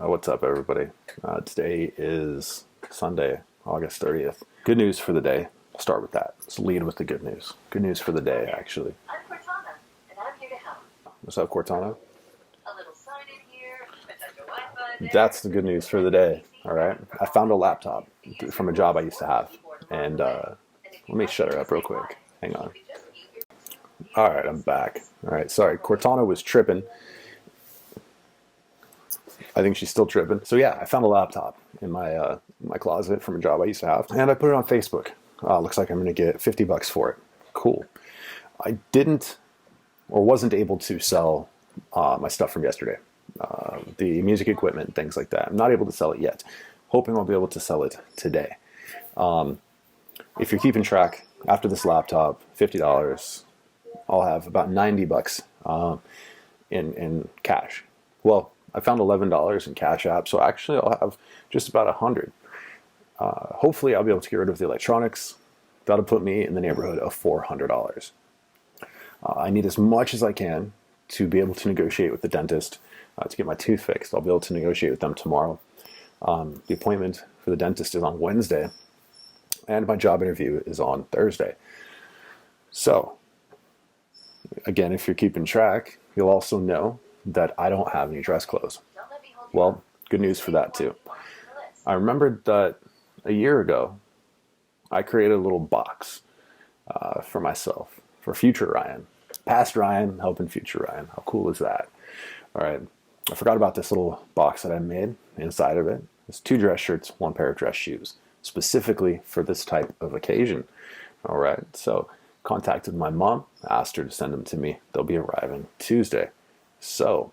What's up, everybody? Today is Sunday, August 30th. Good news for the day. I'll start with that. Let's lead with the good news. Good news for the day, actually. I'm Cortana, and I'm here to help. What's up, Cortana? A little sign in here, a touch of Wi-Fi there. That's the good news for the day, all right? I found a laptop from a job I used to have, and let me shut her up real quick. Hang on. All right, I'm back. All right, sorry. Cortana was tripping. I think she's still tripping. So yeah, I found a laptop in my closet from a job I used to have, and I put it on Facebook. Looks like I'm going to get $50 for it. Cool. I didn't or wasn't able to sell my stuff from yesterday, the music equipment, things like that. I'm not able to sell it yet. Hoping I'll be able to sell it today. If you're keeping track, after this laptop, $50, I'll have about $90 in cash. Well, I found $11 in Cash App, so actually I'll have just about $100. Hopefully I'll be able to get rid of the electronics. That'll put me in the neighborhood of $400. I need as much as I can to be able to negotiate with the dentist to get my tooth fixed. I'll be able to negotiate with them tomorrow. The appointment for the dentist is on Wednesday, and my job interview is on Thursday. So, again, if you're keeping track, you'll also know that I don't have any dress clothes. Well, good news for that too. I remembered that a year ago, I created a little box for myself, for future Ryan. Past Ryan helping future Ryan. How cool is that? All right. I forgot about this little box that I made. Inside of it, there's 2 dress shirts, 1 pair of dress shoes, specifically for this type of occasion. All right. So contacted my mom, asked her to send them to me. They'll be arriving Tuesday. So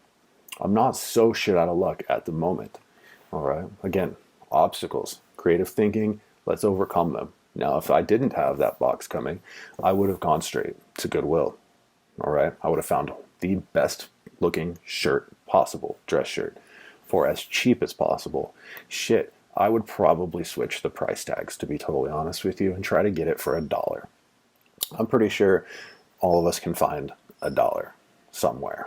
I'm not so shit out of luck at the moment. All right. Again, obstacles, creative thinking, let's overcome them. Now, if I didn't have that box coming, I would have gone straight to Goodwill. All right. I would have found the best looking shirt possible, dress shirt, for as cheap as possible. Shit, I would probably switch the price tags, to be totally honest with you, and try to get it for $1. I'm pretty sure all of us can find $1 somewhere.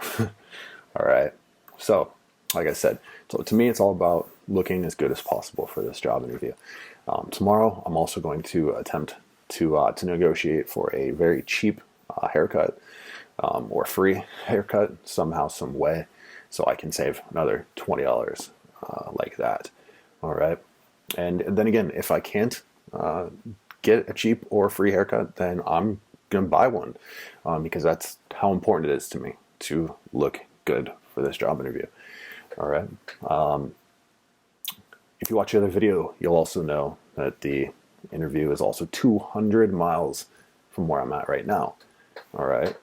All right. So, like I said, so to me, it's all about looking as good as possible for this job interview. Tomorrow, I'm also going to attempt to negotiate for a very cheap haircut or free haircut somehow, some way, so I can save another $20 like that. All right. And then again, if I can't get a cheap or free haircut, then I'm going to buy one because that's how important it is to me to look good for this job interview. All right. If you watch the other video, you'll also know that the interview is also 200 miles from where I'm at right now. All right.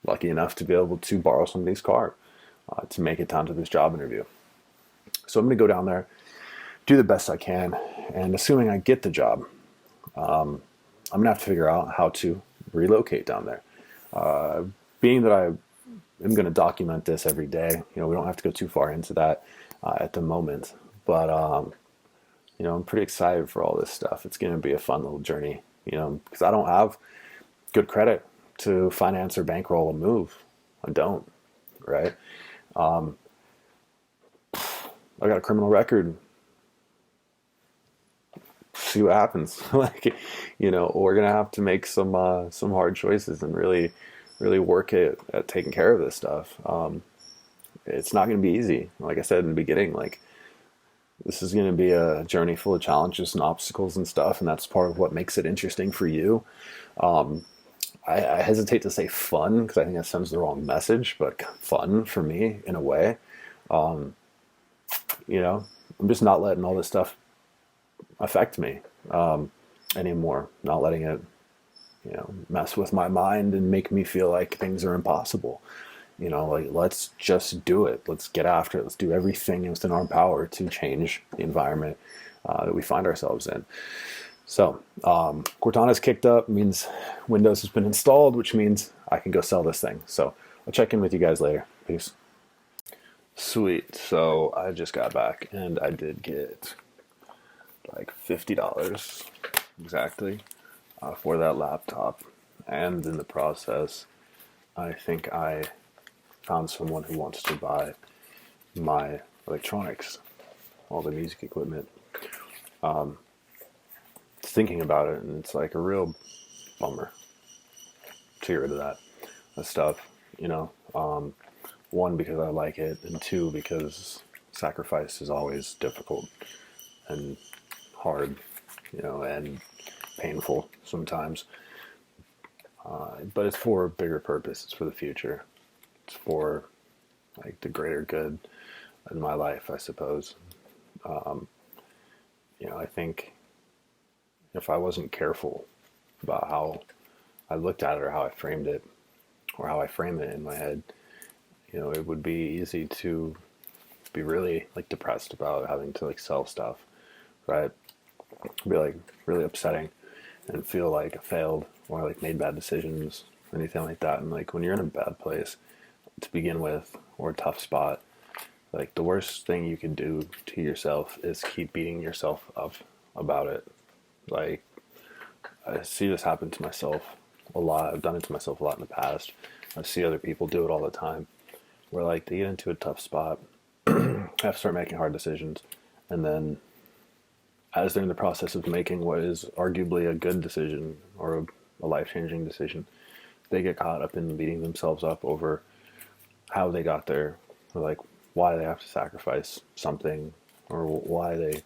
Lucky enough to be able to borrow somebody's car to make it down to this job interview. So I'm going to go down there, do the best I can, and assuming I get the job, I'm going to have to figure out how to relocate down there. Being that I am going to document this every day, we don't have to go too far into that at the moment. But, I'm pretty excited for all this stuff. It's going to be a fun little journey, because I don't have good credit to finance or bankroll a move. I don't, right? I got a criminal record. See what happens. We're gonna have to make some hard choices and really work at taking care of this stuff. It's not gonna be easy. Like I said in the beginning, this is gonna be a journey full of challenges and obstacles and stuff, and that's part of what makes it interesting for you. I hesitate to say fun because I think that sends the wrong message, but fun for me in a way. I'm just not letting all this stuff affect me anymore. Not letting it, mess with my mind and make me feel like things are impossible. Let's just do it. Let's get after it. Let's do everything within our power to change the environment that we find ourselves in. So, Cortana's kicked up, means Windows has been installed, which means I can go sell this thing. So I'll check in with you guys later. Peace. Sweet. So I just got back and I did get like $50 exactly for that laptop. And in the process, I think I found someone who wants to buy my electronics, all the music equipment. Thinking about it, and it's like a real bummer to get rid of that stuff, you know. One, because I like it, and two, because sacrifice is always difficult and hard, you know, and painful sometimes. But it's for a bigger purpose. It's for the future. It's for like the greater good in my life, I suppose. You know, I think if I wasn't careful about how I looked at it or how I framed it or how I frame it in my head, you know, it would be easy to be really like depressed about having to like sell stuff, right? It'd be like really upsetting and feel like I failed or like made bad decisions or anything like that. And like when you're in a bad place to begin with or a tough spot, like the worst thing you can do to yourself is keep beating yourself up about it. Like I see this happen to myself a lot. I've done it to myself a lot in the past. I see other people do it all the time where like they get into a tough spot, have to start making hard decisions, and then as they're in the process of making what is arguably a good decision or a life-changing decision, they get caught up in beating themselves up over how they got there, or like why they have to sacrifice something, or why they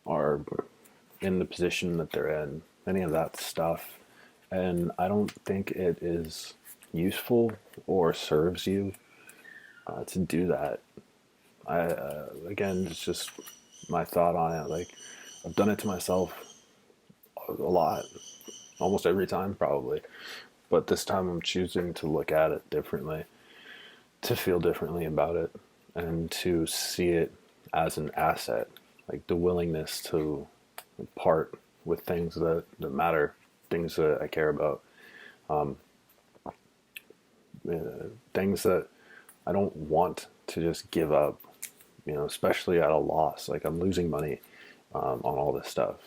are in the position that they're in, any of that stuff. And I don't think it is useful or serves you to do that. Again, it's just my thought on it. Like, I've done it to myself a lot, almost every time probably. But this time I'm choosing to look at it differently, to feel differently about it, and to see it as an asset. Like the willingness to part with things that matter, things that I care about, things that I don't want to just give up, you know, especially at a loss. Like I'm losing money on all this stuff,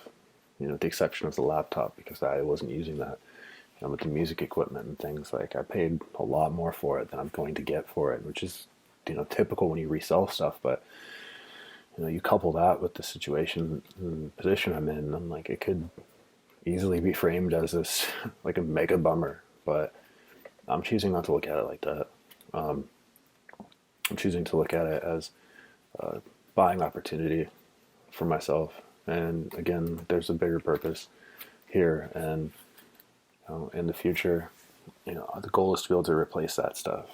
you know, with the exception of the laptop because I wasn't using that. You know, with the music equipment and things, like I paid a lot more for it than I'm going to get for it, which is, you know, typical when you resell stuff. But you know, you couple that with the situation and position I'm in, I'm like, it could easily be framed as this like a mega bummer, but I'm choosing not to look at it like that. I'm choosing to look at it as buying opportunity for myself. And again, there's a bigger purpose here. And you know, in the future, you know, the goal is to be able to replace that stuff.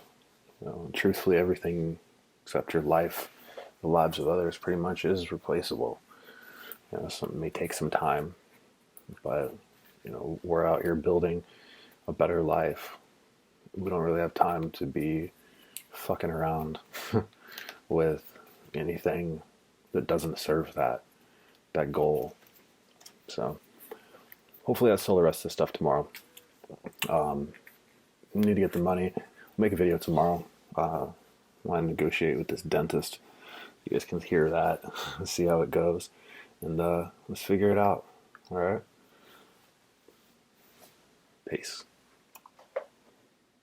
You know, truthfully, everything except your life, the lives of others, pretty much is replaceable. You know, some may take some time, but you know, we're out here building a better life. We don't really have time to be fucking around with anything that doesn't serve that goal. So hopefully I sell the rest of the stuff tomorrow. Need to get the money. I'll make a video tomorrow. Want to negotiate with this dentist. You guys can hear that. See how it goes, and let's figure it out. All right. Peace.